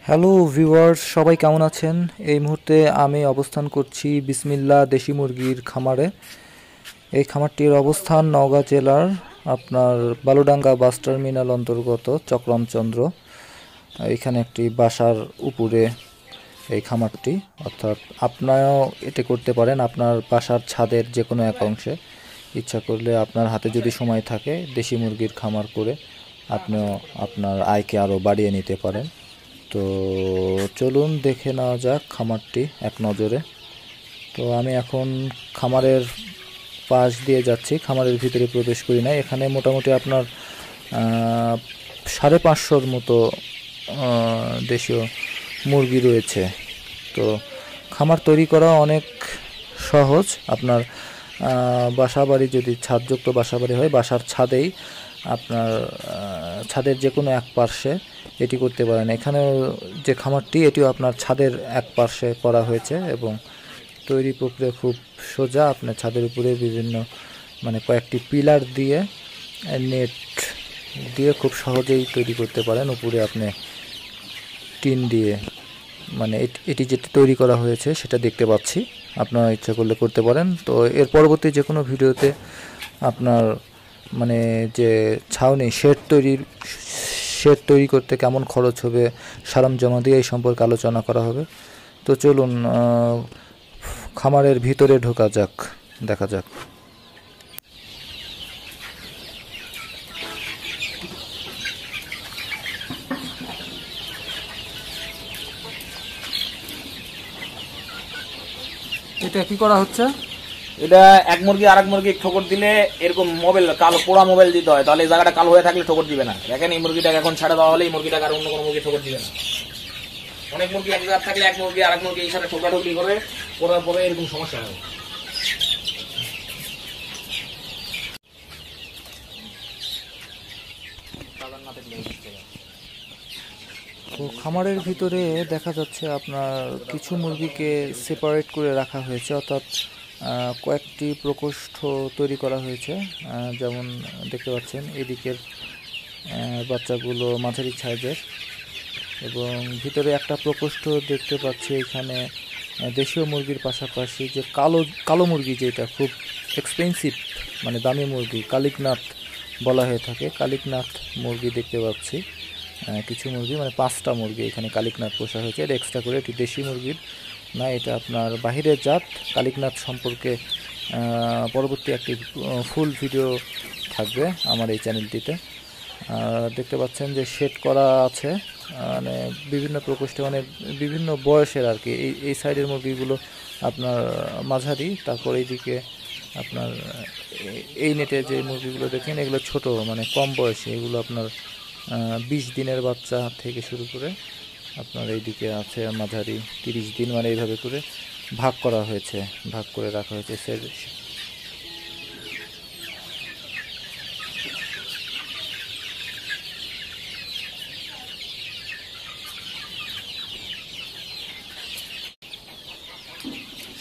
Hello viewers, সবাই কেমন আছেন? এই মুহূর্তে আমি অবস্থান করছি বিসমিল্লাহ দেশি মুরগির খামারে। এই খামারটির অবস্থান নওগাঁ জেলার আপনার বালুডাঙ্গা বাস টার্মিনাল অন্তর্গত চক্রমচন্দ্র। এখানে একটি বাসার উপরে এই খামারটি, অর্থাৎ আপনারাও এতে করতে পারেন আপনার বাসার ছাদের যে কোনো এক অংশে। ইচ্ছা করলে আপনার হাতে যদি সময় থাকে দেশি মুরগির খামার করে আপনিও আপনার আয়কে আরও বাড়িয়ে নিতে পারেন। তো চলুন দেখে নেওয়া যাক খামারটি এক নজরে। তো আমি এখন খামারের পাশ দিয়ে যাচ্ছি, খামারের ভিতরে প্রবেশ করি না। এখানে মোটামুটি আপনার 550-র মতো দেশীয় মুরগি রয়েছে। তো খামার তৈরি করা অনেক সহজ। আপনার বাসাবাড়ি যদি ছাদযুক্ত বাসাবাড়ি হয়, বাসার ছাদেই আপনার ছাদের যে কোনো এক পার্শ্বে এটি করতে পারেন। এখানেও যে খামারটি, এটিও আপনার ছাদের এক পার্শ্বে করা হয়েছে এবং তৈরি প্রক্রিয়া খুব সোজা। আপনার ছাদের উপরে বিভিন্ন কয়েকটি পিলার দিয়ে নেট দিয়ে খুব সহজেই তৈরি করতে পারেন। উপরে আপনি টিন দিয়ে এটি যেটা তৈরি করা হয়েছে সেটা দেখতে পাচ্ছি। আপনারা ইচ্ছা করলে করতে পারেন। তো এর পরবর্তী যে কোনো ভিডিওতে আপনার যে ছাউনি শেড তৈরি করতে কেমন খরচ হবে, সরঞ্জাম দিয়ে এই সম্পর্কে আলোচনা করা হবে। তো চলুন খামারের ভিতরে ঢোকা যাক, দেখা যাক। এটা কি করা হচ্ছে? এটা এক মুরগি আরেক মুরগি ঠোকর দিলে এরকম মোবাইল কালো পোড়া মোবাইল দিতে হয়, তাহলে এই জায়গাটা কালো হয়ে থাকলে ঠোকর দিবে না। দেখেন এই মুরগিটাকে এখন ছাড়া দেওয়া হলে এই মুরগিটাকে আর অন্য কোনো মুরগি ঠোকর দিবে না। অনেক মুরগি এক জায়গায় থাকলে এক মুরগি আরেক মুরগি এই সাথে ঠোকাঠুকি করে করার পরে এরকম সমস্যা হয়। তো খামারের ভিতরে দেখা যাচ্ছে আপনার কিছু মুরগিকে সেপারেট করে রাখা হয়েছে, অর্থাৎ কয়েকটি প্রকোষ্ঠ তৈরি করা হয়েছে। যেমন দেখতে পাচ্ছেন এদিকের বাচ্চাগুলো মাঝারি সাইজের, এবং ভিতরে একটা প্রকোষ্ঠ দেখতে পাচ্ছি। এখানে দেশীয় মুরগির পাশাপাশি যে কালো মুরগি, যেটা খুব এক্সপেন্সিভ দামি মুরগি, কালিকনাথ বলা হয়ে থাকে, কালিকনাথ মুরগি দেখতে পাচ্ছি। কিছু মুরগি 5টা মুরগি এখানে কালিকনাথ পোষা হয়েছে। এটা এক্সট্রা করে, এটি দেশি মুরগির না, এটা আপনার বাহিরের জাত। কালিকনাথ সম্পর্কে পরবর্তী একটি ফুল ভিডিও থাকবে আমার এই চ্যানেলটিতে। দেখতে পাচ্ছেন যে শেড করা আছে, বিভিন্ন প্রকোষ্ঠে, বিভিন্ন বয়সের আর কি। এই সাইডের মুরগিগুলো আপনার মাঝারি, তারপর এইদিকে আপনার এই নেটে যে মুরগিগুলো দেখেন এগুলো ছোট, কম বয়সী। এগুলো আপনার 20 দিনের বাচ্চা থেকে শুরু করে আপনার এইদিকে আছে মাঝারি 30 দিন, এইভাবে করে ভাগ করা হয়েছে, ভাগ করে রাখা হয়েছে।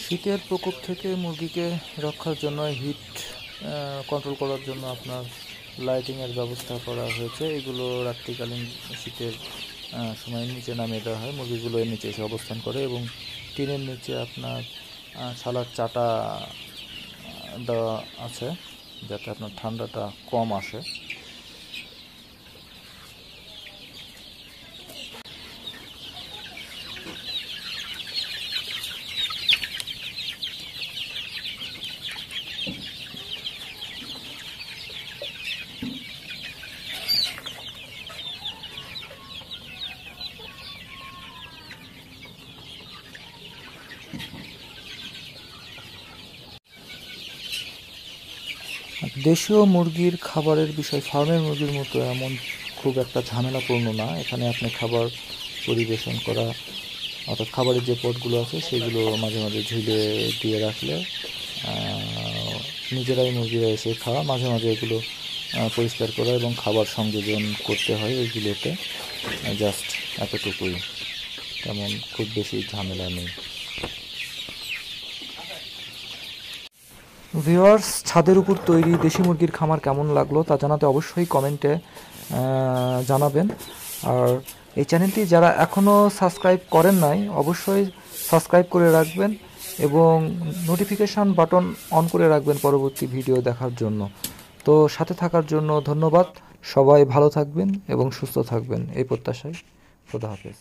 শীতের প্রকোপ থেকে মুরগিকে রক্ষার জন্য, হিট কন্ট্রোল করার জন্য আপনার লাইটিংয়ের ব্যবস্থা করা হয়েছে। এগুলো রাত্রিকালীন শীতের সময় নিচে নামিয়ে দেওয়া হয়, মুরগিগুলো এর নিচে এসে অবস্থান করে, এবং টিনের নিচে আপনার শালার চাটা দেওয়া আছে যাতে আপনার ঠান্ডাটা কম আসে। দেশীয় মুরগির খাবারের বিষয় ফার্মের মুরগির মতো এমন খুব একটা ঝামেলাপূর্ণ না। এখানে আপনি খাবার পরিবেশন করা, অর্থাৎ খাবারের যে পটগুলো আছে সেগুলো মাঝে মাঝে ঝুলে দিয়ে রাখলে নিজেরাই মুরগিরা এসে খাওয়া, মাঝে মাঝে এগুলো পরিষ্কার করা এবং খাবার সংযোজন করতে হয় এইগুলোতে। জাস্ট এতটুকুই, তেমন খুব বেশি ঝামেলা নেই। ভিউয়ার্স, ছাদের উপর তৈরি দেশি মুরগির খামার কেমন লাগলো তা জানাতে অবশ্যই কমেন্টে জানাবেন। আর এই চ্যানেলটি যারা এখনও সাবস্ক্রাইব করেন নাই অবশ্যই সাবস্ক্রাইব করে রাখবেন এবং নোটিফিকেশান বাটন অন করে রাখবেন পরবর্তী ভিডিও দেখার জন্য। তো সাথে থাকার জন্য ধন্যবাদ। সবাই ভালো থাকবেন এবং সুস্থ থাকবেন এই প্রত্যাশায়। খোদা হাফেজ।